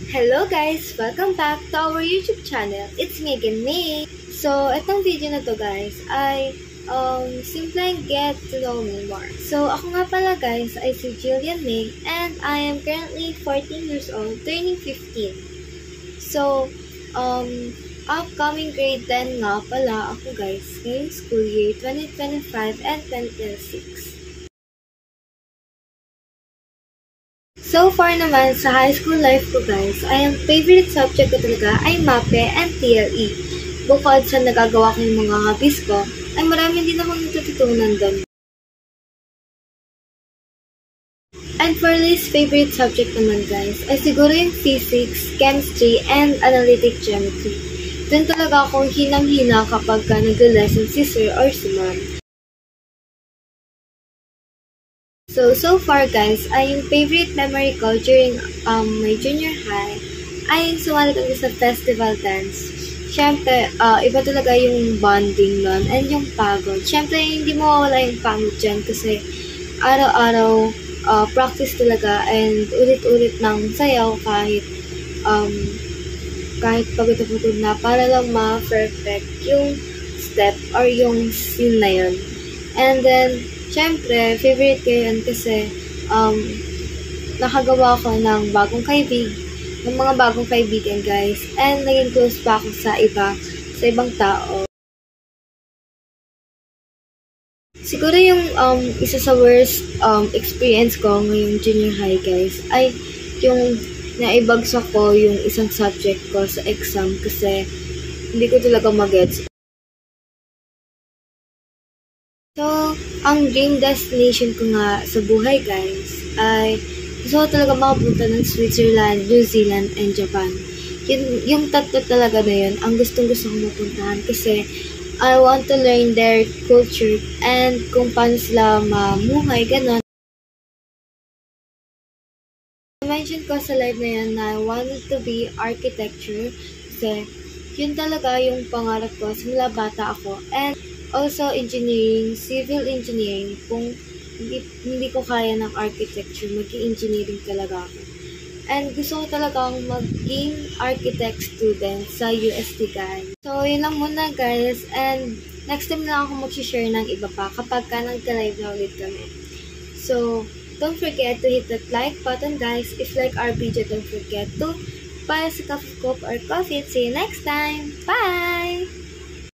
Hello guys! Welcome back to our YouTube channel. It's me again, May. So, itong video na to guys ay simpleng get to know me more. So, ako nga pala guys ay si Jillian May and I am currently 14 years old, turning 15. So, upcoming grade 10 nga pala ako guys ngayong school year 2025 and 2026. So far naman sa high school life ko guys, ay ang favorite subject ko talaga ay MAPE and TLE. Bukod sa nagagawa ko yung mga hobbies ko, ay marami din akong natututunan doon. And for least favorite subject naman guys, ay siguro yung physics, chemistry, and analytic geometry. Doon talaga akong hinang-hina kapag nag-lesson si sir or si ma'am. So far guys, ay yung favorite memory ko during my junior high ay yung sumali kami sa festival dance. Siyempre, iba talaga yung bonding nun and yung pagod. Siyempre, hindi mawawala yung pagod dyan kasi araw-araw practice talaga and ulit-ulit ng sayaw kahit pagod na pagod na para lang ma-perfect yung step or yung scene na yun. And then, siyempre, favorite ko yun kasi nakagawa ko ng mga bagong kaibigan guys. And naging close pa ako sa ibang tao. Siguro yung isa sa worst experience ko ngayong junior high guys ay yung naibagsak ko yung isang subject ko sa exam kasi hindi ko talaga magets. So, ang dream destination ko nga sa buhay guys ay gusto ko talaga makapunta ng Switzerland, New Zealand, and Japan. Yung tatlo talaga na yun, ang gustong-gusto ko mapuntahan kasi I want to learn their culture and kung paano sila mamuhay, ganon. I-mention ko sa live na yan na I wanted to be architecture kasi yun talaga yung pangarap ko simula bata ako. And also, engineering, civil engineering, kung hindi ko kaya ng architecture, mag-engineering talaga ako. And gusto ko talagang maging architect student sa UST guys. So, yun lang muna guys. And next time lang ako mag-share ng iba pa kapag nagka-live na ulit kami. So, don't forget to hit that like button guys. If you like our video, don't forget to buy us a cup of coffee or coffee. See you next time. Bye!